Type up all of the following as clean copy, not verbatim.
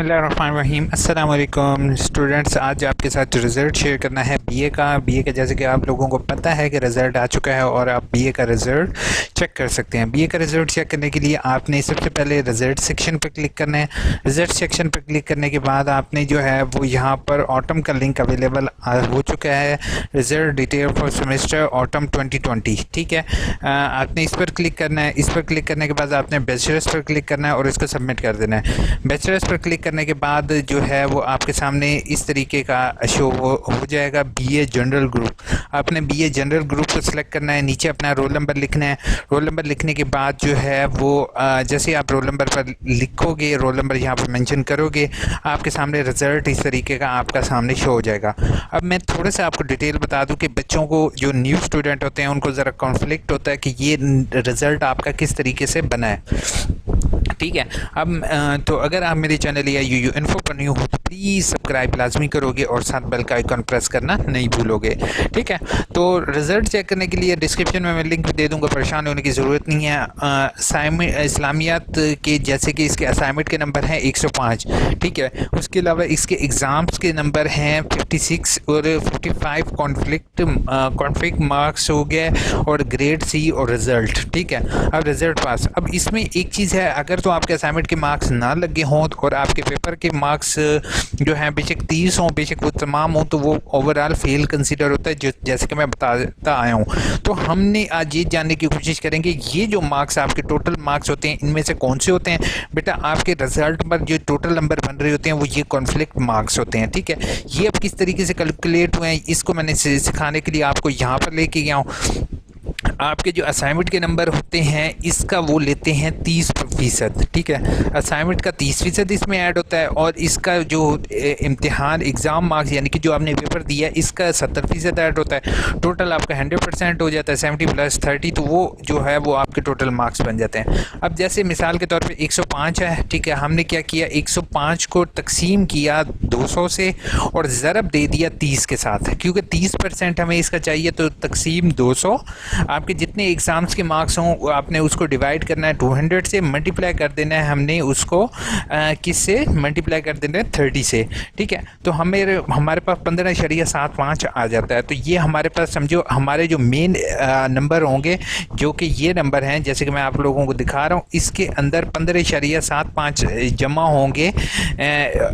बिस्मिल्लाहिर्रहमानिर्रहीम। अस्सलाम वालेकुम स्टूडेंट्स, आज आपके साथ रिज़ल्ट शेयर करना है बीए का जैसे कि आप लोगों को पता है कि रिज़ल्ट आ चुका है और आप बीए का रिज़ल्ट चेक कर सकते हैं। बीए का रिज़ल्ट चेक करने के लिए आपने सबसे पहले रिज़ल्ट सेक्शन पर क्लिक करना है। रिज़ल्ट सेक्शन पर क्लिक करने के बाद आपने जो है वो यहाँ पर ऑटम का लिंक अवेलेबल हो चुका है, result detail for semester autumn 2020। ठीक है, आपने इस पर क्लिक करना है। इस पर क्लिक करने के बाद आपने बैचलर्स पर क्लिक करना है और इसको सबमिट कर देना है। बैचलर्स पर क्लिक करने के बाद जो है वो आपके सामने इस तरीके का शो हो जाएगा, बीए जनरल ग्रुप। आपने बीए जनरल ग्रुप को सिलेक्ट करना है, नीचे अपना रोल नंबर लिखना है। रोल नंबर लिखने के बाद जो है वो जैसे आप रोल नंबर पर लिखोगे, रोल नंबर यहाँ पर मेंशन करोगे, आपके सामने रिज़ल्ट इस तरीके का आपका सामने शो हो जाएगा। अब मैं थोड़ा सा आपको डिटेल बता दूं कि बच्चों को, जो न्यू स्टूडेंट होते हैं, उनको ज़रा कॉन्फ्लिक्ट होता है कि ये रिज़ल्ट आपका किस तरीके से बना है। ठीक है, अब तो अगर आप मेरे चैनल या यू इन्फो पर न्यू हो तो प्लीज़ सब्सक्राइब लाजमी करोगे और साथ बेल का आइकन प्रेस करना नहीं भूलोगे। ठीक है, तो रिज़ल्ट चेक करने के लिए डिस्क्रिप्शन में मैं लिंक दे दूंगा, परेशान होने की ज़रूरत नहीं है। इस्लामियात के जैसे कि इसके असाइनमेंट के नंबर हैं 105। ठीक है, उसके अलावा इसके एग्ज़ाम्स के नंबर हैं 56 और 45 कॉन्फ्लिक्ट मार्क्स हो गए और ग्रेड सी और रिज़ल्ट। ठीक है, अब रिज़ल्ट पास। अब इसमें एक चीज़ है, अगर तो आपके असाइनमेंट के मार्क्स ना लगे हों और आपके पेपर के मार्क्स जो हैं बेशक 30 हों, बेशक वो तमाम हों, तो वो ओवरऑल फेल कंसीडर होता है, जो जैसे कि मैं बताता आया हूँ। तो हमने आज ये जानने की कोशिश करेंगे ये जो मार्क्स आपके टोटल मार्क्स होते हैं इनमें से कौन से होते हैं। बेटा, आपके रिजल्ट पर जो टोटल नंबर बन रहे होते हैं वो ये कॉन्फ्लिक्ट मार्क्स होते हैं। ठीक है, ये अब किस तरीके से कैलकुलेट हुए हैं इसको मैंने सिखाने के लिए आपको यहाँ पर लेके गया हूँ। आपके जो असाइनमेंट के नंबर होते हैं इसका वो लेते हैं 30%। ठीक है, असाइनमेंट का 30% इसमें ऐड होता है और इसका जो इम्तिहान एग्ज़ाम मार्क्स यानी कि जो आपने पेपर दिया इसका 70% ऐड होता है। टोटल आपका 100% हो जाता है, 70 + 30, तो वो जो है वो आपके टोटल मार्क्स बन जाते हैं। अब जैसे मिसाल के तौर पर 105 है। ठीक है, हमने क्या किया, 105 को तकसीम किया 200 से और ज़रब दे दिया 30 के साथ, क्योंकि 30% हमें इसका चाहिए, तो तकसीम 200। आपके जितने एग्ज़ाम्स के मार्क्स हों आपने उसको डिवाइड करना है 200 से, मल्टीप्लाई कर देना है हमने उसको किससे मल्टीप्लाई कर देना है 30 से। ठीक है, तो हमारे पास 15.75 आ जाता है। तो ये हमारे पास समझो हमारे जो मेन नंबर होंगे, जो कि ये नंबर हैं जैसे कि मैं आप लोगों को दिखा रहा हूँ, इसके अंदर 15.75 जमा होंगे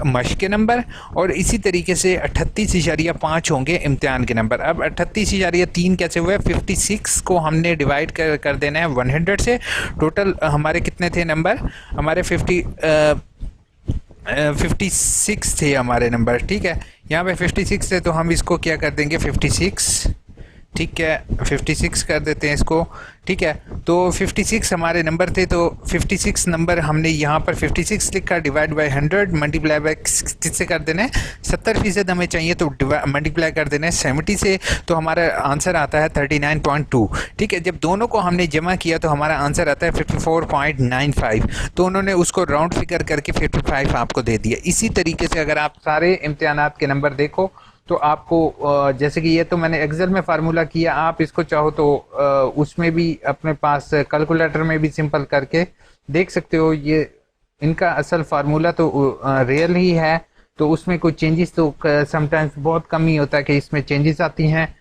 मश्क के नंबर और इसी तरीके से 38.5 होंगे इम्तिहान के नंबर। अब 38.3 कैसे हुए, 56 को हमने डिवाइड कर देना है 100 से। टोटल हमारे कितने थे नंबर, हमारे 56 थे हमारे नंबर। ठीक है, यहाँ पे 56 थे तो हम इसको क्या कर देंगे 56। ठीक है, 56 कर देते हैं इसको। ठीक है, तो 56 हमारे नंबर थे, तो 56 नंबर हमने यहाँ पर 56 लिखा, डिवाइड बाय 100, मल्टीप्लाई बाय किससे कर देना है 70% हमें चाहिए, तो मल्टीप्लाई कर देना है 70 से, तो हमारा आंसर आता है 39.2। ठीक है, जब दोनों को हमने जमा किया तो हमारा आंसर आता है 54.95, तो उन्होंने उसको राउंड फिगर करके 55 आपको दे दिया। इसी तरीके से अगर आप सारे इम्तिहानात के नंबर देखो तो आपको जैसे कि ये तो मैंने एक्सेल में फार्मूला किया, आप इसको चाहो तो उसमें भी अपने पास कैलकुलेटर में भी सिंपल करके देख सकते हो। ये इनका असल फार्मूला तो रियल ही है, तो उसमें कोई चेंजेस तो समटाइम्स बहुत कम ही होता है कि इसमें चेंजेस आती हैं।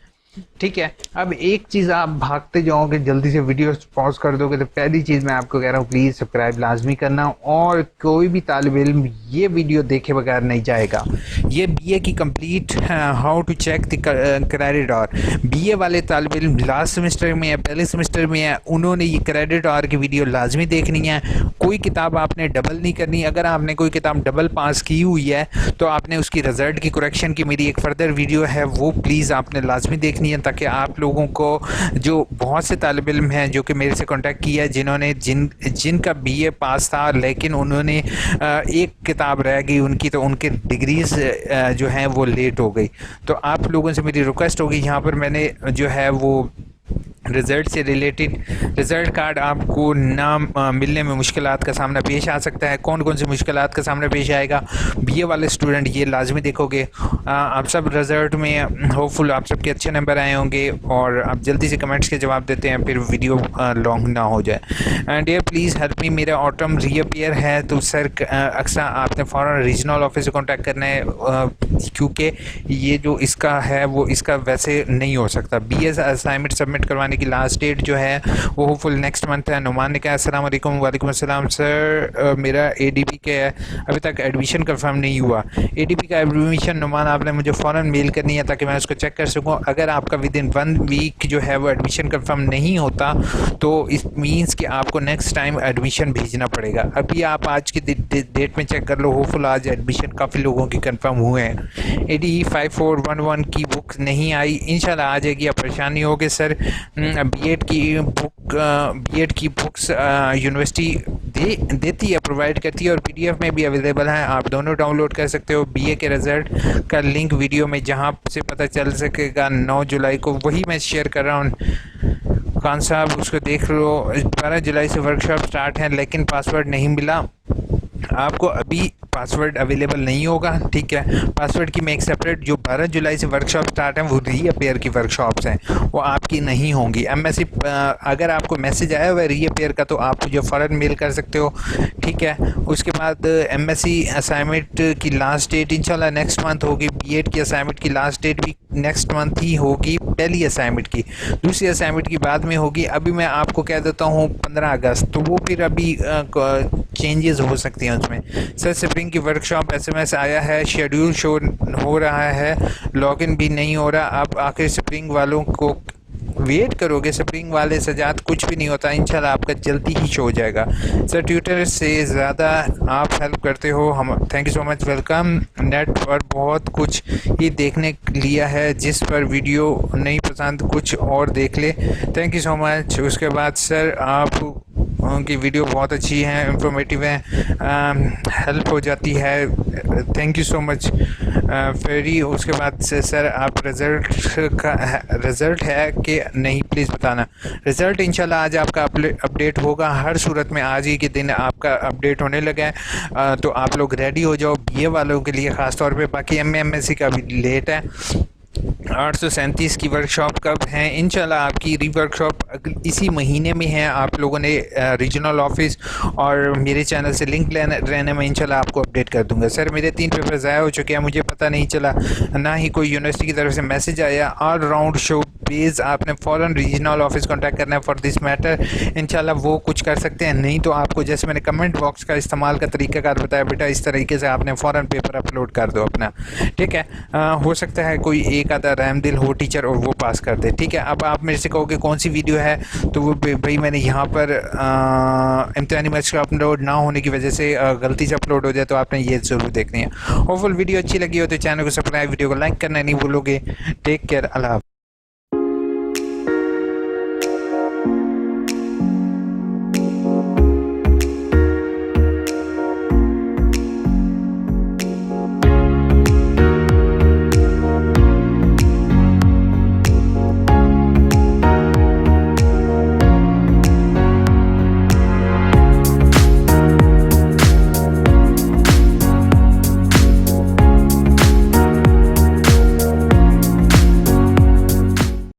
ठीक है, अब एक चीज़ आप भागते जाओगे, जल्दी से वीडियो पॉज कर दोगे, तो पहली चीज़ मैं आपको कह रहा हूँ प्लीज़ सब्सक्राइब लाजमी करना, और कोई भी तालिब इल्म ये वीडियो देखे बगैर नहीं जाएगा। ये बीए की complete how to check the credit और बीए वाले तालिब इल्म लास्ट सेमेस्टर में है, पहले सेमेस्टर में है, उन्होंने ये क्रेडिट और की वीडियो लाजमी देखनी है। कोई किताब आपने डबल नहीं करनी। अगर आपने कोई किताब डबल पास की हुई है तो आपने उसकी रिज़ल्ट की करेक्शन की मेरी एक फर्दर वीडियो है, वो प्लीज़ आपने लाजमी देखनी है, ताकि आप लोगों को, जो बहुत से तालिब इल्म हैं जो कि मेरे से कांटेक्ट किया, जिन्होंने जिनका बीए पास था लेकिन उन्होंने एक किताब रह गई उनकी, तो उनके डिग्रीज जो हैं वो लेट हो गई। तो आप लोगों से मेरी रिक्वेस्ट होगी, यहाँ पर मैंने जो है वो रिज़ल्ट से रिलेटेड रिज़ल्ट कार्ड आपको ना मिलने में मुश्किलात का सामना पेश आ सकता है। कौन कौन सी मुश्किलात का सामना पेश आएगा, बीए वाले स्टूडेंट ये लाजमी देखोगे। आप सब रिज़ल्ट में होपफुल आप सबके अच्छे नंबर आए होंगे और आप जल्दी से कमेंट्स के जवाब देते हैं, फिर वीडियो लॉन्ग ना हो जाए। And dear please help me, मेरा ऑटम रीअपियर है तो सर अक्सर आपने फ़ौरन रीजनल ऑफिस से कॉन्टैक्ट करना है, क्योंकि ये जो इसका है वो इसका वैसे नहीं हो सकता। बी एस असाइनमेंट सबमिट करवाने की लास्ट डेट जो है वो होपफुल नेक्स्ट मंथ है। नुमान ने कहा अस्सलाम वालेकुम। वालेकुम अस्सलाम सर, मेरा एडीपी का अभी तक एडमिशन कंफर्म नहीं हुआ। एडीपी का एडमिशन नुमान आपने मुझे फ़ौरन मेल करनी है ताकि मैं उसको चेक कर सकूं। अगर आपका विद इन 1 वीक जो है वो एडमिशन कंफर्म नहीं होता तो इस मीन्स कि आपको नेक्स्ट टाइम एडमिशन भेजना पड़ेगा। अभी आप आज की डेट में चेक कर लो, होपफुल आज एडमिशन काफ़ी लोगों की कंफर्म हुए हैं। ADE 5411 की बुक नहीं आई, इंशाल्लाह आ जाएगी। आप परेशानी होगी सर, बीएड की बुक्स यूनिवर्सिटी देती है, प्रोवाइड करती है और PDF में भी अवेलेबल है, आप दोनों डाउनलोड कर सकते हो। BA के रिज़ल्ट का लिंक वीडियो में जहां से पता चल सकेगा 9 जुलाई को, वही मैं शेयर कर रहा हूँ। खान साहब उसको देख लो। 12 जुलाई से वर्कशॉप स्टार्ट है लेकिन पासवर्ड नहीं मिला आपको, अभी पासवर्ड अवेलेबल नहीं होगा, ठीक है। पासवर्ड की मैं एक सेपरेट, जो 12 जुलाई से वर्कशॉप स्टार्ट है वो रीअपेयर की वर्कशॉप्स हैं, वो आपकी नहीं होंगी। MSc अगर आपको मैसेज आया हुआ है रीअपेयर का तो आप मुझे फ़ौरन मेल कर सकते हो, ठीक है। उसके बाद MSc असाइनमेंट की लास्ट डेट इंशाल्लाह नेक्स्ट मंथ होगी। बीएड की असाइनमेंट की लास्ट डेट भी नेक्स्ट मंथ ही होगी, पहली असाइनमेंट की। दूसरी असाइनमेंट की बाद में होगी। अभी मैं आपको कह देता हूँ 15 अगस्त, तो वो फिर अभी चेंजेस हो सकती हैं उसमें। सर स्प्रिंग की वर्कशॉप SMS आया है, शेड्यूल शो हो रहा है, लॉगिन भी नहीं हो रहा। आप आखिर स्प्रिंग वालों को वेट करोगे, स्प्रिंग वाले सजात कुछ भी नहीं होता, इंशाल्लाह आपका जल्दी ही शो हो जाएगा। सर ट्विटर से ज़्यादा आप हेल्प करते हो, हम thank you so much, welcome. Net पर बहुत कुछ ही देखने लिया है, जिस पर वीडियो नहीं पसंद कुछ और देख ले, थैंक यू सो मच। उसके बाद सर आप उनकी वीडियो बहुत अच्छी है, इंफॉर्मेटिव है, हेल्प हो जाती है, थैंक यू सो मच फेरी। उसके बाद से सर आप रिज़ल्ट है कि नहीं प्लीज़ बताना। रिज़ल्ट इंशाल्लाह आज आपका अपडेट होगा, हर सूरत में आज ही के दिन आपका अपडेट होने लगा है, तो आप लोग रेडी हो जाओ BA वालों के लिए ख़ास तौर पे। बाकी MA MSc का भी लेट है। 837 की वर्कशॉप कब है? इंशाल्लाह आपकी रीवर्कशॉप इसी महीने में है। आप लोगों ने रीजनल ऑफिस और मेरे चैनल से लिंक रहने में इंशाल्लाह आपको अपडेट कर दूंगा। सर मेरे 3 पेपर ज़ाया हो चुके हैं, मुझे पता नहीं चला, ना ही कोई यूनिवर्सिटी की तरफ से मैसेज आया। ऑल राउंड शो बेस आपने फ़ौरन रीजनल ऑफिस कांटेक्ट करना है फॉर दिस मैटर, इंशाल्लाह वो कुछ कर सकते हैं। नहीं तो आपको जैसे मैंने कमेंट बॉक्स का इस्तेमाल का तरीक़ाकार बताया, बेटा इस तरीके से आपने फ़ौरन पेपर अपलोड कर दो अपना, ठीक है। हो सकता है कोई एक आधा रहमदिल हो टीचर और वो पास कर दे, ठीक है। अब आप मेरे से कहोगे कौन सी वीडियो है, तो वो भाई मैंने यहाँ पर इम्तिहानी मैथ्स का अपलोड ना होने की वजह से गलती से अपलोड हो जाए, तो आपने ये ज़रूर देखनी है। होपफुल वीडियो अच्छी लगी हो तो चैनल को सब्सक्राइब, वीडियो को लाइक करना नहीं भूलोगे। टेक केयर, अल्लाह।